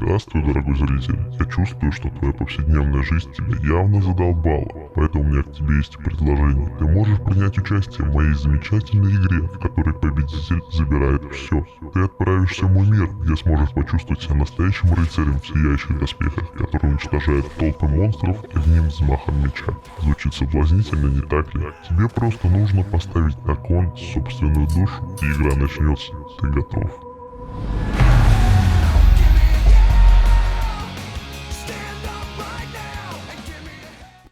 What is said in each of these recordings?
Здравствуй, дорогой зритель. Я чувствую, что твоя повседневная жизнь тебя явно задолбала, поэтому у меня к тебе есть предложение. Ты можешь принять участие в моей замечательной игре, в которой победитель забирает все. Ты отправишься в мой мир, где сможешь почувствовать себя настоящим рыцарем в сияющих доспехах, который уничтожает толпы монстров одним взмахом меча. Звучит соблазнительно, не так ли? Тебе просто нужно поставить на кон собственную душу, и игра начнется. Ты готов?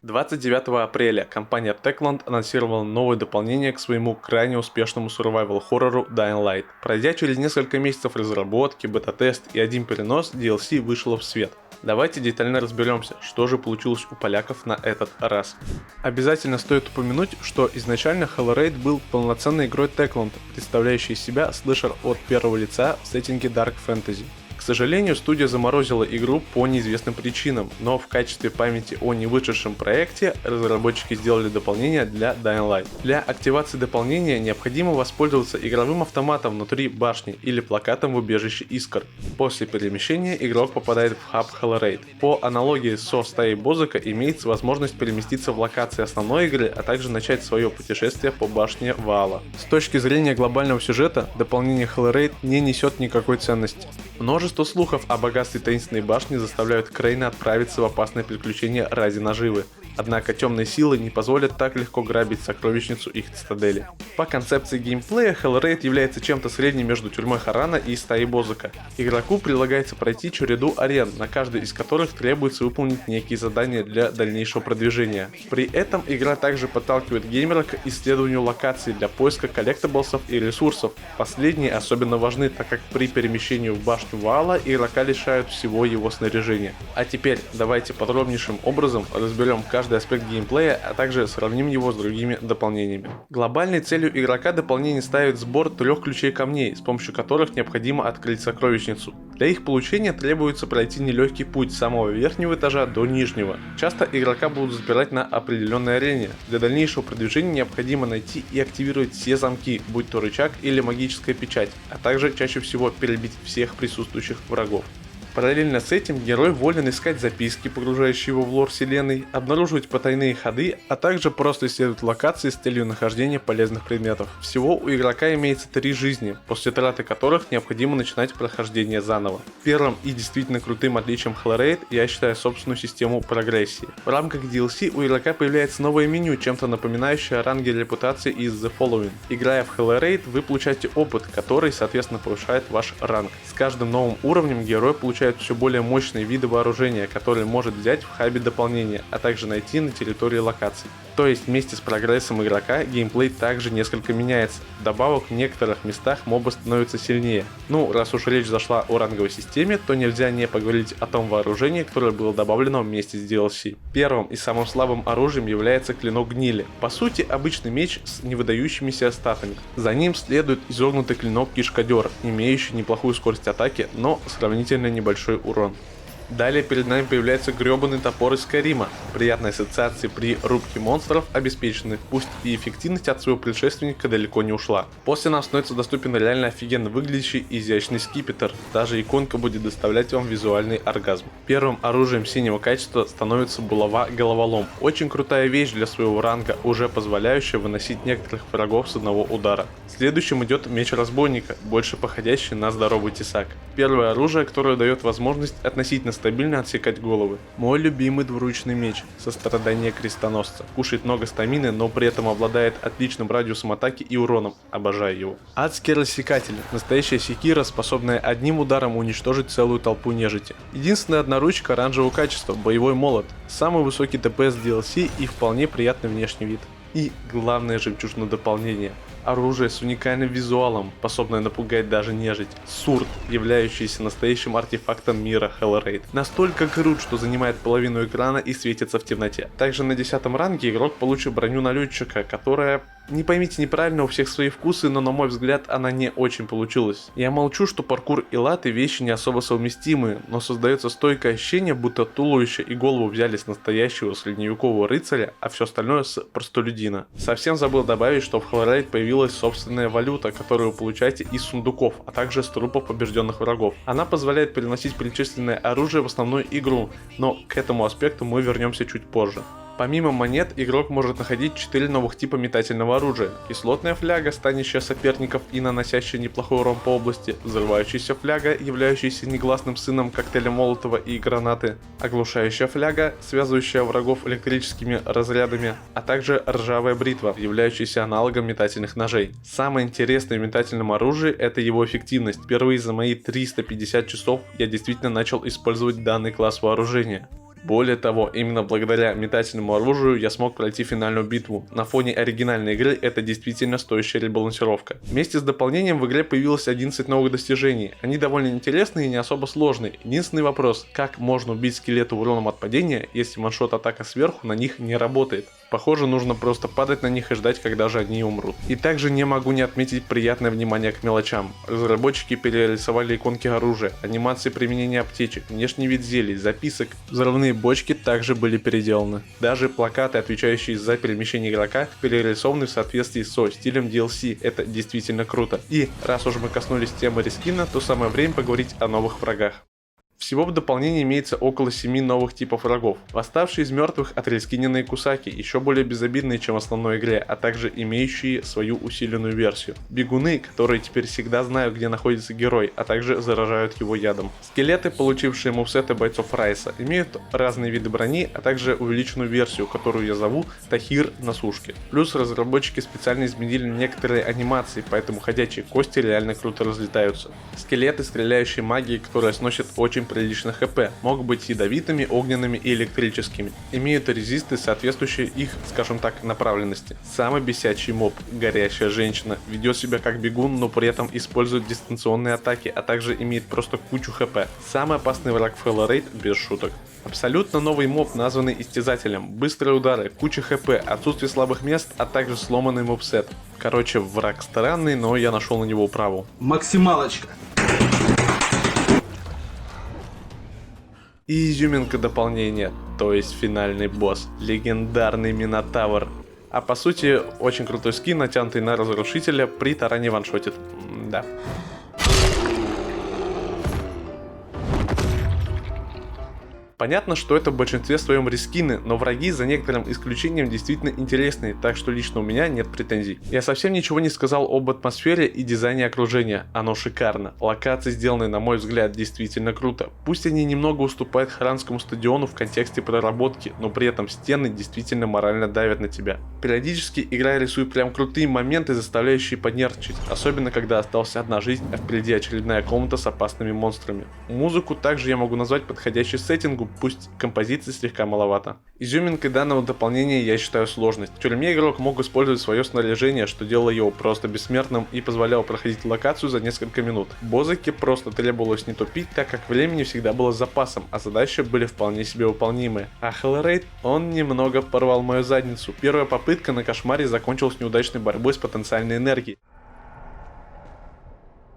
29 апреля компания Techland анонсировала новое дополнение к своему крайне успешному survival-хоррору Dying Light. Пройдя через несколько месяцев разработки, бета-тест и один перенос, DLC вышло в свет. Давайте детально разберемся, что же получилось у поляков на этот раз. Обязательно стоит упомянуть, что изначально Halo Raid был полноценной игрой Techland, представляющей из себя слэшер от первого лица в сеттинге Dark Fantasy. К сожалению, студия заморозила игру по неизвестным причинам, но в качестве памяти о невышедшем проекте разработчики сделали дополнение для Dying Light. Для активации дополнения необходимо воспользоваться игровым автоматом внутри башни или плакатом в убежище Искр. После перемещения игрок попадает в хаб Halo Raid. По аналогии со стаей Бозака имеется возможность переместиться в локации основной игры, а также начать свое путешествие по башне Ваала. С точки зрения глобального сюжета, дополнение Halo Raid не несет никакой ценности. Множество слухов о богатстве таинственной башни заставляют Крейна отправиться в опасное приключение ради наживы. Однако темные силы не позволят так легко грабить сокровищницу их цитадели. По концепции геймплея, Halo Raid является чем-то средним между тюрьмой Харана и стаей Бозака. Игроку предлагается пройти череду арен, на каждой из которых требуется выполнить некие задания для дальнейшего продвижения. При этом игра также подталкивает геймера к исследованию локаций для поиска коллектаблсов и ресурсов. Последние особенно важны, так как при перемещении в башню Ваала игрока лишают всего его снаряжения. А теперь давайте подробнейшим образом разберем каждый аспект геймплея, а также сравним его с другими дополнениями. Глобальной целью игрока дополнение ставит сбор 3 ключей камней, с помощью которых необходимо открыть сокровищницу. Для их получения требуется пройти нелегкий путь с самого верхнего этажа до нижнего. Часто игрока будут запирать на определенной арене. Для дальнейшего продвижения необходимо найти и активировать все замки, будь то рычаг или магическая печать, а также чаще всего перебить всех присутствующих врагов. Параллельно с этим герой волен искать записки, погружающие его в лор вселенной, обнаруживать потайные ходы, а также просто исследовать локации с целью нахождения полезных предметов. Всего у игрока имеется 3 жизни, после траты которых необходимо начинать прохождение заново. Первым и действительно крутым отличием Halo Raid я считаю собственную систему прогрессии. В рамках DLC у игрока появляется новое меню, чем-то напоминающее ранги репутации из The Following. Играя в Halo Raid, вы получаете опыт, который соответственно повышает ваш ранг. С каждым новым уровнем герой получает все более мощные виды вооружения, которые может взять в хабе дополнения, а также найти на территории локаций. То есть вместе с прогрессом игрока геймплей также несколько меняется. Вдобавок в некоторых местах мобы становятся сильнее. Ну, раз уж речь зашла о ранговой системе, то нельзя не поговорить о том вооружении, которое было добавлено вместе с DLC. Первым и самым слабым оружием является клинок гнили. По сути, обычный меч с невыдающимися статами. За ним следует изогнутый клинок кишкадер, имеющий неплохую скорость атаки, но сравнительно небольшой урон. Далее перед нами появляется гребаный топор из Скайрима. Приятные ассоциации при рубке монстров обеспечены, пусть и эффективность от своего предшественника далеко не ушла. После нам становится доступен реально офигенно выглядящий изящный скипетр. Даже иконка будет доставлять вам визуальный оргазм. Первым оружием синего качества становится булава-головолом. Очень крутая вещь для своего ранга, уже позволяющая выносить некоторых врагов с одного удара. Следующим идет меч разбойника, больше походящий на здоровый тесак. Первое оружие, которое дает возможность относительно стабильно отсекать головы. Мой любимый двуручный меч, сострадание крестоносца. Кушает много стамины, но при этом обладает отличным радиусом атаки и уроном. Обожаю его. Адский рассекатель. Настоящая секира, способная одним ударом уничтожить целую толпу нежити. Единственная одноручка оранжевого качества, боевой молот. Самый высокий ДПС DLC и вполне приятный внешний вид. И главное жемчужное дополнение. Оружие с уникальным визуалом, способное напугать даже нежить. Сурд, являющийся настоящим артефактом мира Halo Raid. Настолько крут, что занимает половину экрана и светится в темноте. Также на 10-м ранге игрок получит броню налетчика, которая... Не поймите неправильно, у всех свои вкусы, но на мой взгляд она не очень получилась. Я молчу, что паркур и латы вещи не особо совместимы, но создается стойкое ощущение, будто туловище и голову взяли с настоящего средневекового рыцаря, а все остальное с простолюдина. Совсем забыл добавить, что в Halo Raid появилась появилась собственная валюта, которую вы получаете из сундуков, а также с трупов побежденных врагов. Она позволяет переносить перечисленное оружие в основную игру, но к этому аспекту мы вернемся чуть позже. Помимо монет, игрок может находить 4 новых типа метательного оружия. Кислотная фляга, станущая соперников и наносящая неплохой урон по области. Взрывающаяся фляга, являющаяся негласным сыном коктейля Молотова и гранаты. Оглушающая фляга, связывающая врагов электрическими разрядами. А также ржавая бритва, являющаяся аналогом метательных ножей. Самое интересное в метательном оружии — это его эффективность. Впервые за мои 350 часов я действительно начал использовать данный класс вооружения. Более того, именно благодаря метательному оружию я смог пройти финальную битву. На фоне оригинальной игры это действительно стоящая ребалансировка. Вместе с дополнением в игре появилось 11 новых достижений. Они довольно интересные и не особо сложные. Единственный вопрос: как можно убить скелеты уроном от падения, если ваншот атака сверху на них не работает? Похоже, нужно просто падать на них и ждать, когда же они умрут. И также не могу не отметить приятное внимание к мелочам. Разработчики перерисовали иконки оружия, анимации применения аптечек, внешний вид зелий, записок. Взрывные бочки также были переделаны. Даже плакаты, отвечающие за перемещение игрока, перерисованы в соответствии со стилем DLC. Это действительно круто. И раз уж мы коснулись темы рескина, то самое время поговорить о новых врагах. Всего в дополнении имеется около 7 новых типов врагов. Восставшие из мертвых отрескиненные кусаки, еще более безобидные, чем в основной игре, а также имеющие свою усиленную версию. Бегуны, которые теперь всегда знают, где находится герой, а также заражают его ядом. Скелеты, получившие мувсеты бойцов Райса, имеют разные виды брони, а также увеличенную версию, которую я зову Тахир на сушке. Плюс разработчики специально изменили некоторые анимации, поэтому ходячие кости реально круто разлетаются. Скелеты, стреляющие магией, которые сносят очень прилично хп, могут быть ядовитыми, огненными и электрическими. Имеют резисты, соответствующие их, скажем так, направленности. Самый бесячий моб, горящая женщина, ведет себя как бегун, но при этом использует дистанционные атаки, а также имеет просто кучу хп. Самый опасный враг в Halo Raid, без шуток. Абсолютно новый моб, названный Истязателем. Быстрые удары, куча хп, отсутствие слабых мест, а также сломанный мобсет. Короче, враг странный, но я нашел на него управу. Максималочка. И изюминка дополнения, то есть финальный босс, легендарный Минотавр. А по сути, очень крутой скин, натянутый на разрушителя, при таране ваншотит. Да. Понятно, что это в большинстве своем рескины, но враги за некоторым исключением действительно интересные, так что лично у меня нет претензий. Я совсем ничего не сказал об атмосфере и дизайне окружения, оно шикарно. Локации, сделанные на мой взгляд, действительно круто. Пусть они немного уступают Харанскому стадиону в контексте проработки, но при этом стены действительно морально давят на тебя. Периодически игра рисует прям крутые моменты, заставляющие понервничать, особенно когда осталась одна жизнь, а впереди очередная комната с опасными монстрами. Музыку также я могу назвать подходящей сеттингу, пусть композиции слегка маловато. Изюминкой данного дополнения я считаю сложность. В тюрьме игрок мог использовать свое снаряжение, что делало его просто бессмертным и позволяло проходить локацию за несколько минут. Бозыке просто требовалось не тупить, так как времени всегда было с запасом, а задачи были вполне себе выполнимые. А Halo Raid, он немного порвал мою задницу. Первая попытка на кошмаре закончилась неудачной борьбой с потенциальной энергией.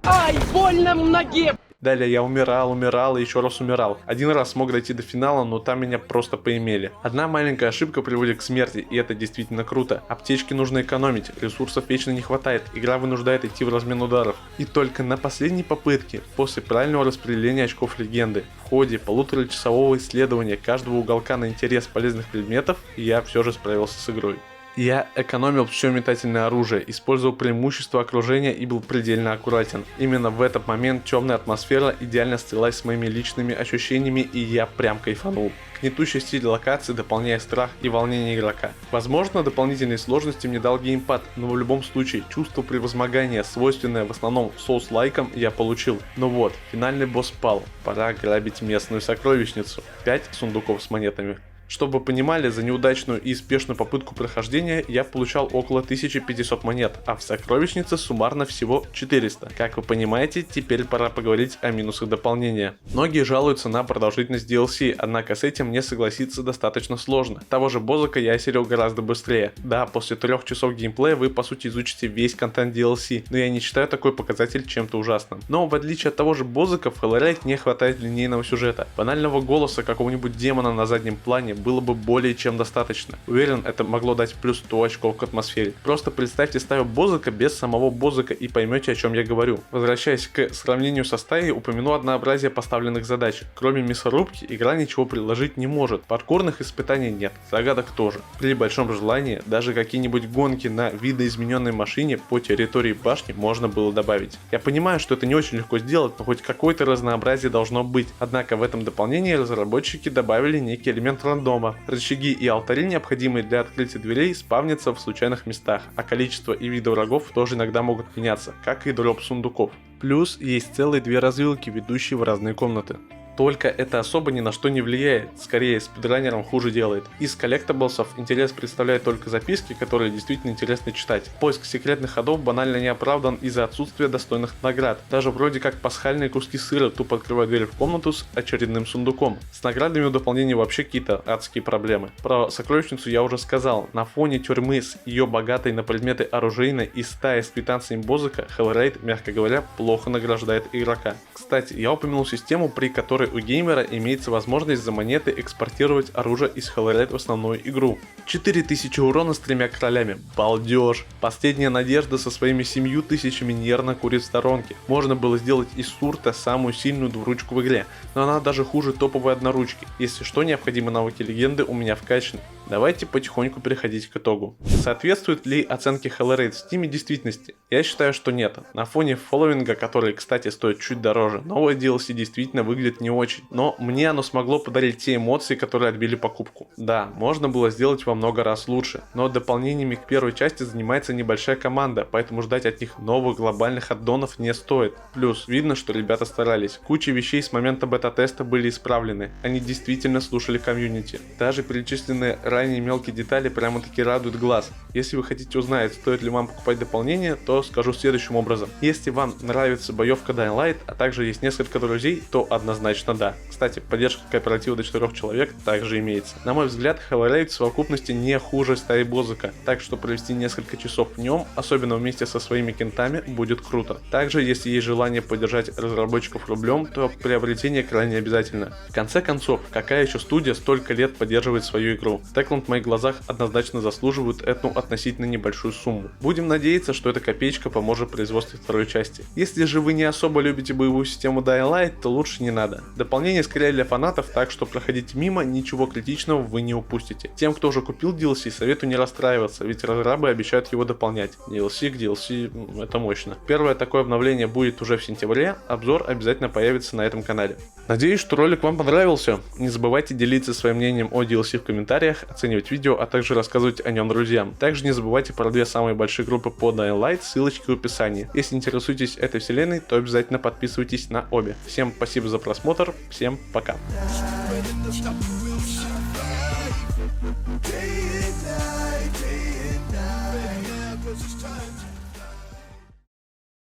Ай, больно в ноге! Далее я умирал и еще раз умирал. Один раз смог дойти до финала, но там меня просто поимели. Одна маленькая ошибка приводит к смерти, и это действительно круто. Аптечки нужно экономить, ресурсов вечно не хватает, игра вынуждает идти в размен ударов. И только на последней попытке, после правильного распределения очков легенды, в ходе полуторачасового исследования каждого уголка на интерес полезных предметов, я все же справился с игрой. Я экономил все метательное оружие, использовал преимущество окружения и был предельно аккуратен. Именно в этот момент темная атмосфера идеально слилась с моими личными ощущениями, и я прям кайфанул. Гнетущий стиль локации дополняет страх и волнение игрока. Возможно, дополнительные сложности мне дал геймпад, но в любом случае чувство превозмогания, свойственное в основном соус-лайкам, я получил. Ну вот, финальный босс пал, пора грабить местную сокровищницу. 5 сундуков с монетами. Чтобы вы понимали, за неудачную и спешную попытку прохождения я получал около 1500 монет, а в сокровищнице суммарно всего 400. Как вы понимаете, теперь пора поговорить о минусах дополнения. Многие жалуются на продолжительность DLC, однако с этим мне согласиться достаточно сложно. Того же Бозака я осилил гораздо быстрее. Да, после 3 часов геймплея вы по сути изучите весь контент DLC, но я не считаю такой показатель чем-то ужасным. Но в отличие от того же Бозака, в Halo Raid не хватает линейного сюжета. Банального голоса какого-нибудь демона на заднем плане было бы более чем достаточно. Уверен, это могло дать плюс 100 очков к атмосфере. Просто представьте стаю Бозыка без самого Бозыка и поймете, о чем я говорю. Возвращаясь к сравнению со стаей, упомяну однообразие поставленных задач. Кроме мясорубки, игра ничего предложить не может. Паркурных испытаний нет, загадок тоже. При большом желании, даже какие-нибудь гонки на видоизмененной машине по территории башни можно было добавить. Я понимаю, что это не очень легко сделать, но хоть какое-то разнообразие должно быть. Однако в этом дополнении разработчики добавили некий элемент рандома. Рычаги и алтари, необходимые для открытия дверей, спавнятся в случайных местах, а количество и виды врагов тоже иногда могут меняться, как и дроп сундуков. Плюс есть целые 2 развилки, ведущие в разные комнаты. Только это особо ни на что не влияет, скорее спидранерам хуже делает. Из коллектаблсов интерес представляют только записки, которые действительно интересно читать. Поиск секретных ходов банально не оправдан из-за отсутствия достойных наград. Даже вроде как пасхальные куски сыра тупо открывают дверь в комнату с очередным сундуком. С наградами у дополнения вообще какие-то адские проблемы. Про сокровищницу я уже сказал. На фоне тюрьмы с ее богатой на предметы оружейной и стаей с квитанциями Бозыка, Hellraid, мягко говоря, плохо награждает игрока. Кстати, я упомянул систему, при которой у геймера имеется возможность за монеты экспортировать оружие из Hellraid в основную игру. 4000 урона с 3 королями. Балдеж. Последняя надежда со своими 7000 нервно курит в сторонке. Можно было сделать из Сурта самую сильную двуручку в игре, но она даже хуже топовой одноручки. Если что, необходимы навыки легенды у меня вкачаны. Давайте потихоньку переходить к итогу. Соответствуют ли оценки Hellraid в Steam действительности? Я считаю, что нет. На фоне фолловинга, который, кстати, стоит чуть дороже, новое DLC действительно выглядит не очень. Но мне оно смогло подарить те эмоции, которые отбили покупку. Да, можно было сделать во много раз лучше, но дополнениями к первой части занимается небольшая команда, поэтому ждать от них новых глобальных аддонов не стоит. Плюс, видно, что ребята старались. Куча вещей с момента бета-теста были исправлены. Они действительно слушали комьюнити. Даже перечисленные ранее мелкие детали прямо-таки радуют глаз. Если вы хотите узнать, стоит ли вам покупать дополнение, то скажу следующим образом. Если вам нравится боевка Dying Light, а также есть несколько друзей, то однозначно да. Кстати, поддержка кооператива до 4 человек также имеется. На мой взгляд, Hellraid в совокупности не хуже стаи Бозыка, так что провести несколько часов в нем, особенно вместе со своими кентами, будет круто. Также, если есть желание поддержать разработчиков рублем, то приобретение крайне обязательно. В конце концов, какая еще студия столько лет поддерживает свою игру? Techland в моих глазах однозначно заслуживают эту относительно небольшую сумму. Будем надеяться, что эта копеечка поможет в производстве второй части. Если же вы не особо любите боевую систему Dying Light, то лучше не надо. Дополнение скорее для фанатов, так что проходите мимо, ничего критичного вы не упустите. Тем, кто уже купил DLC, советую не расстраиваться, ведь разрабы обещают его дополнять. DLC к DLC это мощно. Первое такое обновление будет уже в сентябре, обзор обязательно появится на этом канале. Надеюсь, что ролик вам понравился. Не забывайте делиться своим мнением о DLC в комментариях, оценивать видео, а также рассказывать о нем друзьям. Также не забывайте про 2 самые большие группы по Dying Light, ссылочки в описании. Если интересуетесь этой вселенной, то обязательно подписывайтесь на обе. Всем спасибо за просмотр, всем пока.